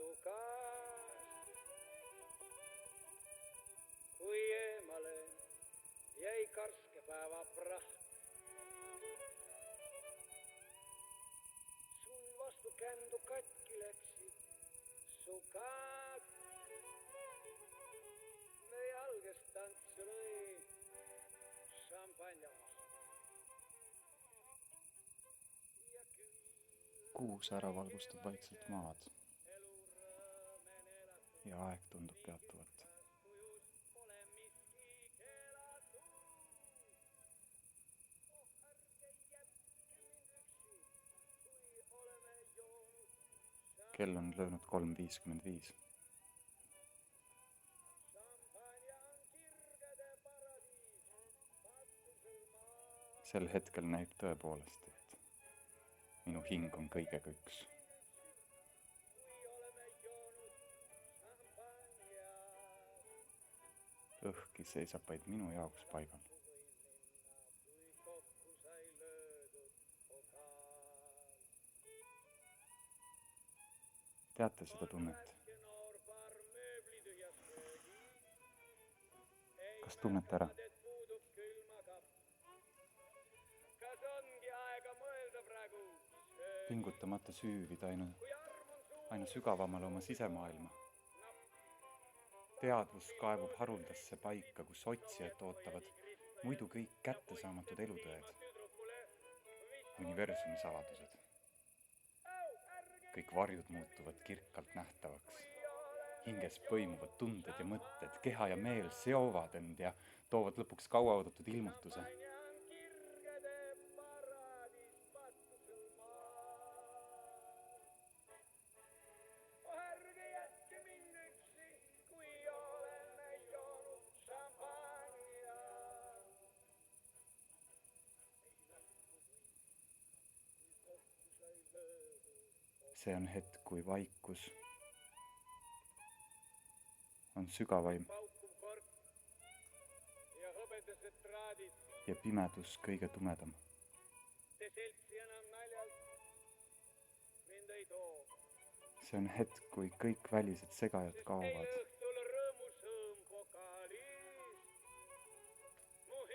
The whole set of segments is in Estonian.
su käest. Kui eemale jäi karske päeva praht, sul vastu kändu katki läksid su käed. Me jalges tantsu lõi šampanja ja küll Kuus ära valgustab vaikselt maad ja aeg tundub peatuvat. Kell on löönud 3:55. Sel hetkel näib tõepoolest, et minu hing on kõigega üks. Õhki seisab vaid minu jaoks paigal. Teate seda tunnet? Kas tunnete ära? Pingutamata süüvida aina sügavamale oma sisemaailma. Teadvus kaevub haruldasse paika, kus otsijad ootavad muidu kõik kättesaamatud elutõed, universumi saladused. Kõik varjud muutuvad kirkalt nähtavaks. Hinges põimuvad tunded ja mõtted, keha ja meel seovad end ja toovad lõpuks kauaoodatud ilmutuse. See on hetk, kui vaikus on sügavaim ja pimedus kõige tumedam. See on hetk, kui kõik välised segajad kaovad.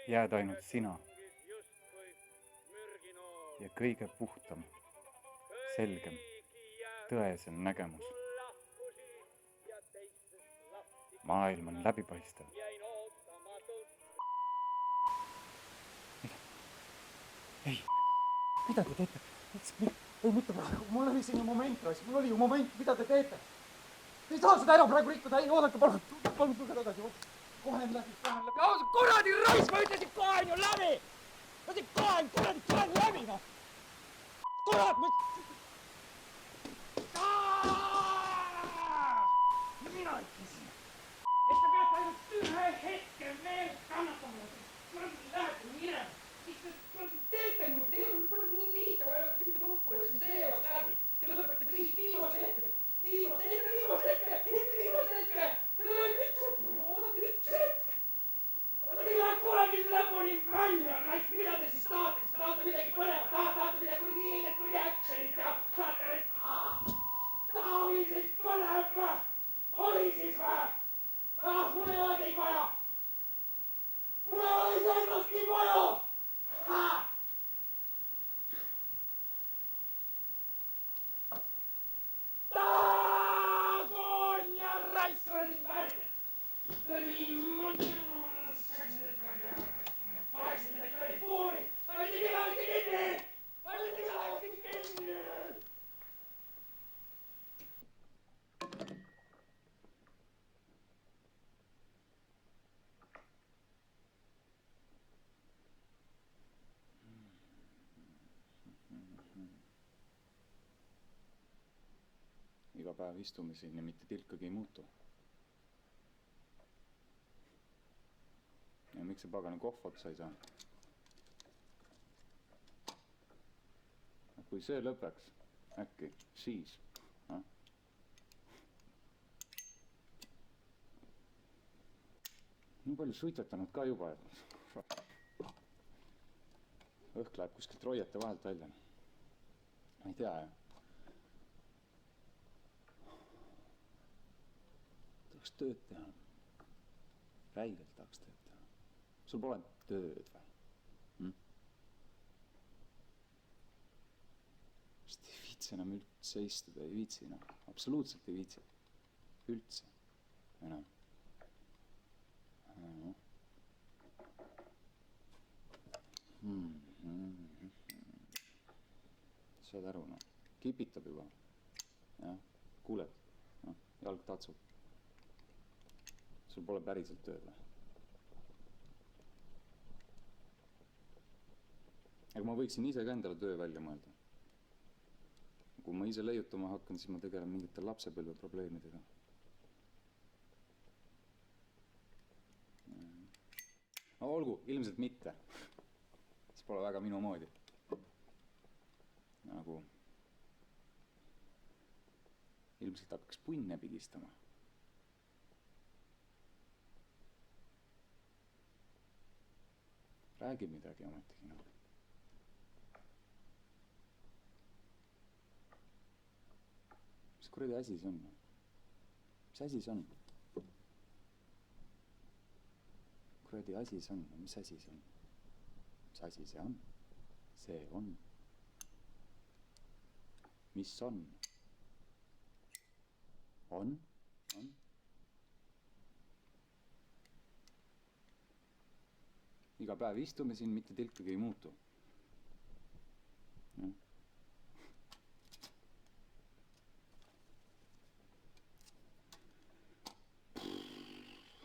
Jääd ainult sina ja kõige puhtam, selgem, tõesem nägemus. Maailm on läbipaistev. Ei, mida te teete? Ei, mitte praegu. Mul oli siin ju moment, mul oli ju moment, mida te teete? Te ei saa seda ära praegu rikkuda, ei oodake, palun tulge tagasi. Kohe on läbi. Kuradi raisk, ma ütlesin, kohe on ju läbi! Ma ütlesin, kohe on läbi, noh! Kurat, mina ütlesin, et te peate ainult ühe hetke veel kannatama. Ma lähete minema. Miks te teete mulle? Teil on nii lihtne, ma ei ole tüüpi nuppu ja siis see oleks läbi. Te lõpete kõik viimase hetke. Viimase hetke. Te olete üks hetk. Te ei lähe kunagi lõpuni välja. Mida te siis tahate? Kas tahate midagi põnevat? Tahate midagi kuradi ilmet, kuradi actionit teha? Tahate oli siis põnev? Oli siis või? Mul ei ole teid vaja. Mul ei ole iseennast nii vaja. Taadon ja raisran värged. Iga päev istume siin ja mitte tilkagi ei muutu. Ja miks see pagana kohv otsa ei saa? Kui see lõpeks, äkki, siis. Nii palju suitsetanud ka juba. Õhk läheb kuskilt roiete vahelt välja. Ma ei tea, jah. tööd teha. Räigelt tahaks tööd teha. Sul pole tööd või? Sest ei viitsi enam üldse istuda, ei viitsi enam. Absoluutselt ei viitsi. Üldse. Enam. Saad aru, no. Kipitab juba. Jah, kuuled. No, jalg tatsub. Sul pole päriselt tööd või? Aga ma võiksin ise ka endale töö välja mõelda. Kui ma ise leiutama hakkan, siis ma tegelen mingite lapsepõlve probleemidega. No olgu, ilmselt mitte. See pole väga minu moodi. Nagu ilmselt hakkaks punne pigistama. Räägi midagi ometigi, no. Mis kuradi asi see on? Mis asi see on? Kuradi asi see on? Mis asi see on? Mis asi see on? See on. Mis on? On? On? Iga päev istume siin, mitte tilkagi ei muutu. Ja.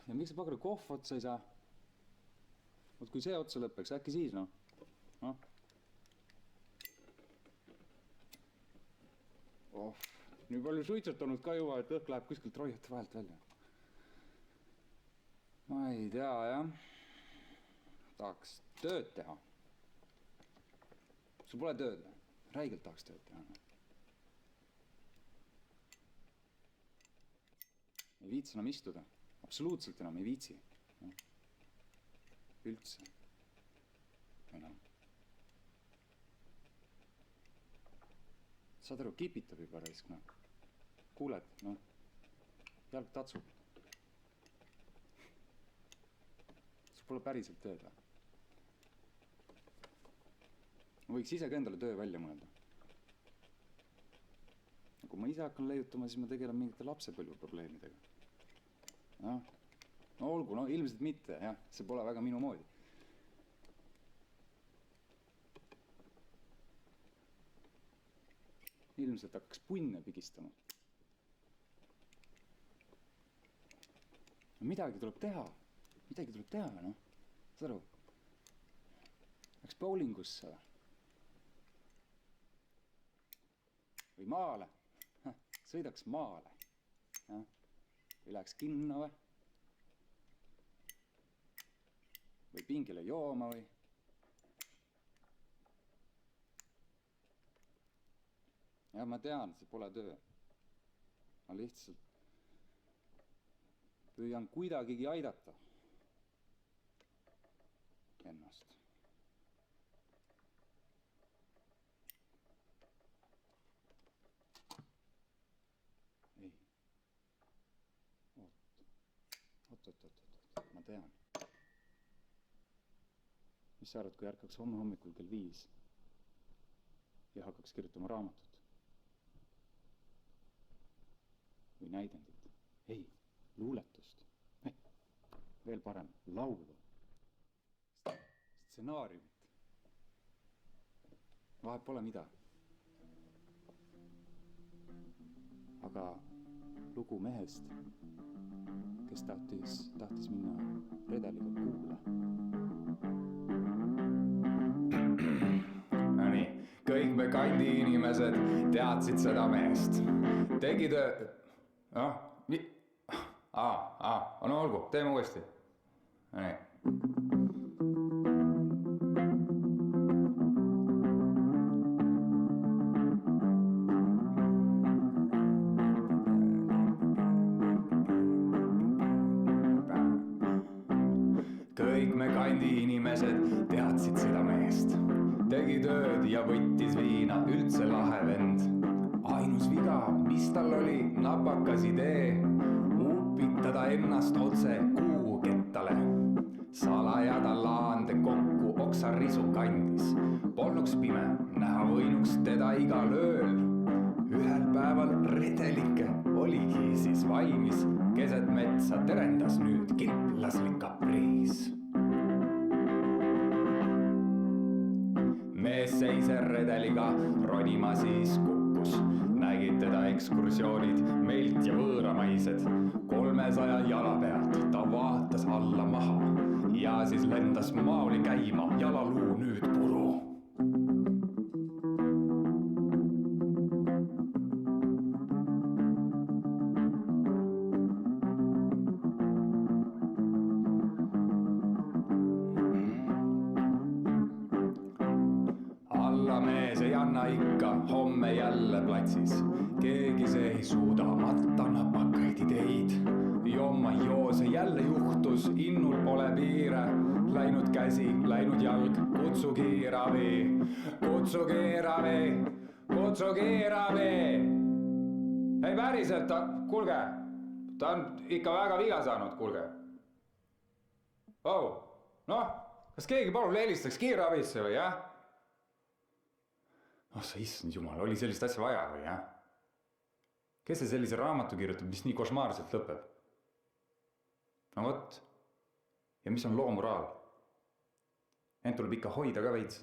Ja miks sa pagara kohv otsa ei saa? Oot, kui see otsa lõpeks, äkki siis, no? No? Oh, nii palju suitsetanud ka juba, et õhk läheb kuskilt roiete vahelt välja. Ma ei tea, jah. Tahaks tööd teha. Sul pole tööd või? Räigelt tahaks tööd teha. Ei viitsi enam istuda. Absoluutselt enam ei viitsi. Üldse. Enam. Saad aru, kipitab juba raisk, no. Kuuled, no. Jalg tatsub. Sul pole päriselt tööd või? Ma võiks ise ka endale töö välja mõelda. Kui ma ise hakkan leiutama, siis ma tegelen mingite lapsepõlve probleemidega. No olgu, no ilmselt mitte, jah. See pole väga minu moodi. Ilmselt hakkaks punne pigistama. No midagi tuleb teha. Midagi tuleb teha, noh. Saad aru? Läks bowlingusse või? Või maale. Sõidaks maale. Ja. Või läheks kinno või? Või pingile jooma või? Ja ma tean, see pole töö. Ma lihtsalt püüan kuidagigi aidata ennast. Ei. Oot. Ma tean. Mis sa arvad, kui ärkaks homme hommikul kell 5 ja hakkaks kirjutama raamatut? Või näidendit? Ei, luuletust. Veel parem, laulu. Stsenaariumit. Vahet pole mida. Aga lugu mehest, kes tahtis minna redeliga kuula. Nonii, kõik me kandi inimesed teadsid seda mehest. Tegi töö... No olgu, teeme uuesti. Nonii. Kõik me kandi inimesed teadsid seda mehest. Tegi tööd ja võttis viina, üldse lahe vend. Ainus viga, mis tal oli, napakas idee. Upiti kinnitada ennast otse kuukettale. Salaja ta laande kokku oksarisu kandis. Polnuks pime, näha võinuks teda igal ööl. Ühel päeval redelike oligi siis valmis. Keset metsa terendas nüüd kilplaslik kapriis. Mees seise redeliga ronima siis kukkus. Nägid teda ekskursioonid meilt ja võõramaised. 300 jala pealt ta vaatas alla maha ja siis lendas maali käima, jalaluu nüüd puru. Mees ei anna ikka homme jälle platsis. Keegi see ei suuda matta napakaid ideid. Jomma joose jälle juhtus, innul pole piire. Läinud käsi, läinud jalg, kutsu kiirabi. Kutsu kiirabi, kutsu kiirabi. Ei päriselt, kuulge, ta on ikka väga viga saanud, kuulge. Noh, kas keegi palun helistaks kiirabisse või, jah? Sa issand jumal, oli sellist asja vaja või, jah? Kes see sellise raamatu kirjutab, mis nii košmaarselt lõpeb? No vot. Ja mis on loo moraal? Ent tuleb ikka hoida ka veits.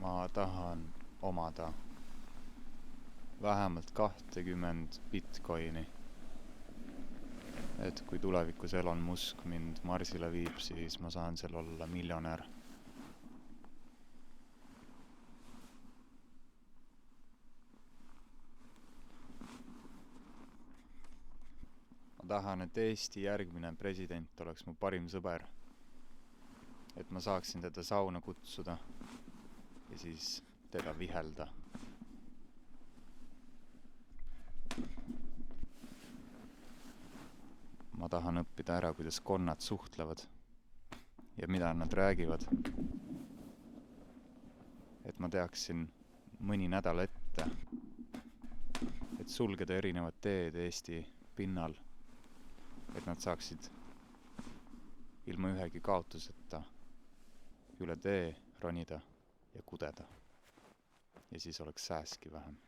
Ma tahan omada vähemalt 20 bitcoini. Et kui tulevikus Elon Musk mind Marsile viib, siis ma saan seal olla miljonär. Ma tahan, et Eesti järgmine president oleks mu parim sõber. Et ma saaksin teda sauna kutsuda ja siis teda vihelda. Ma tahan õppida ära, kuidas konnad suhtlevad ja mida nad räägivad. Et ma teaksin mõni nädal ette, et sulgeda erinevad teed Eesti pinnal, et nad saaksid ilma ühegi kaotuseta üle tee ronida ja kudeda. Ja siis oleks sääski vähem.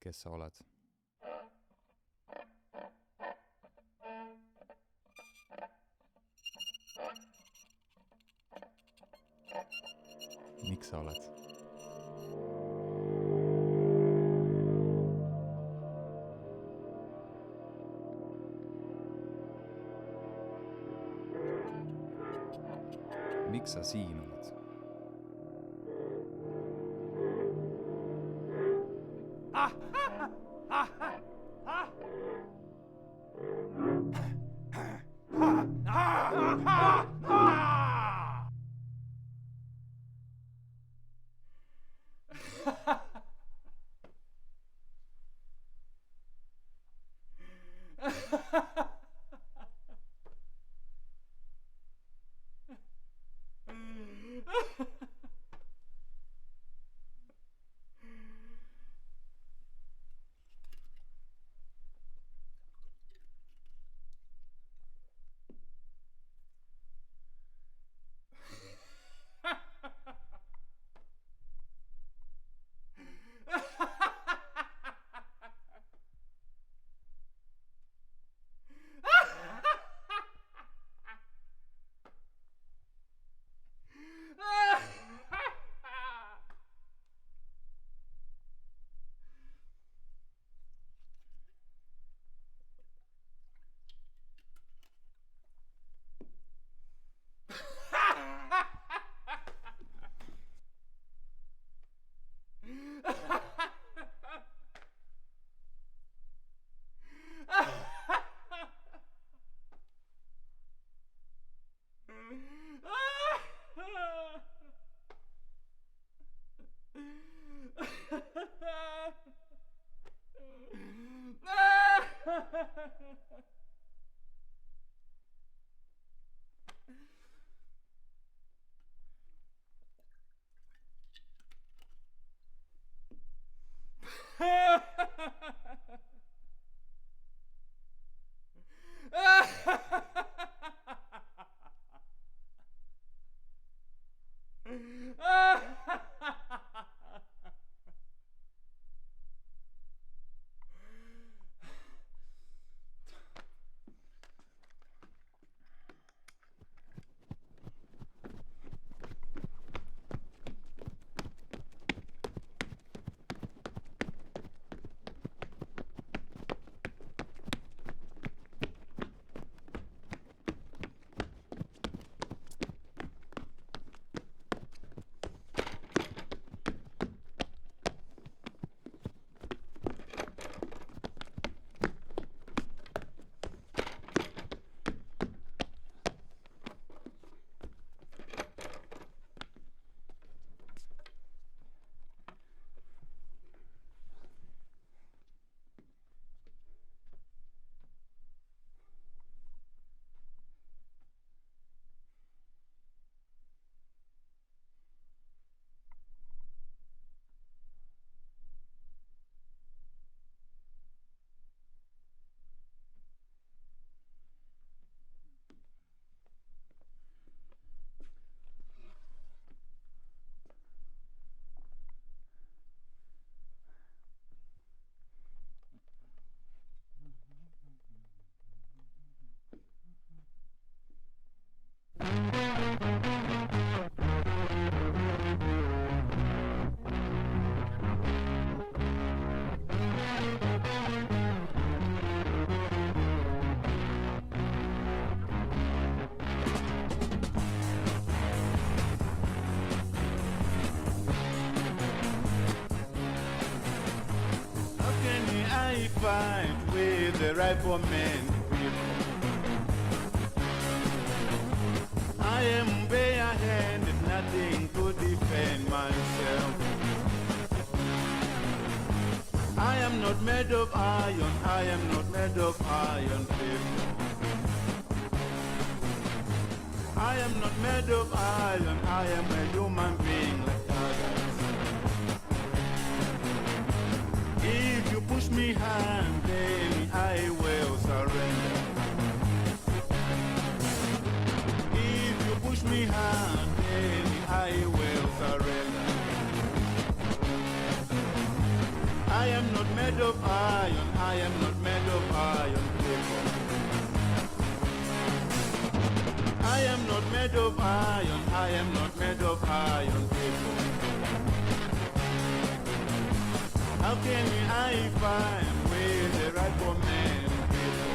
Kes sa oled? Miks sa oled? Miks sa siin oled? fight with the riflemen people. I am barehanded, nothing to defend myself. I am not made of iron, I am not made of iron, people. I am not made of iron, I am a human being like others. If you push me hard, then I will surrender. If you push me hard, then I will surrender. I am not made of iron, I am not made of iron, people. I am not made of iron, I am not made of iron, people. How can I find with the riflemen, people?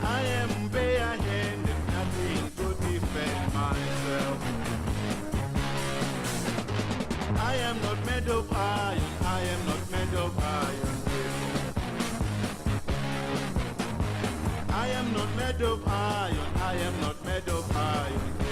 I am barehanded, nothing to defend myself. I am not made of iron, I am not made of iron, people. I am not made of iron, I am not made of iron, people.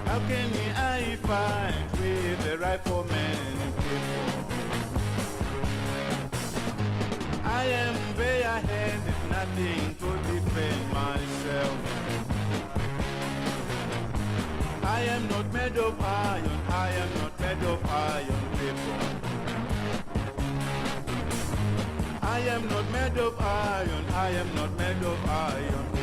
How can I fight with the riflemen, people? I am barehanded, nothing to defend myself. I am not made of iron, I am not made of iron, people. I am not made of iron, I am not made of iron.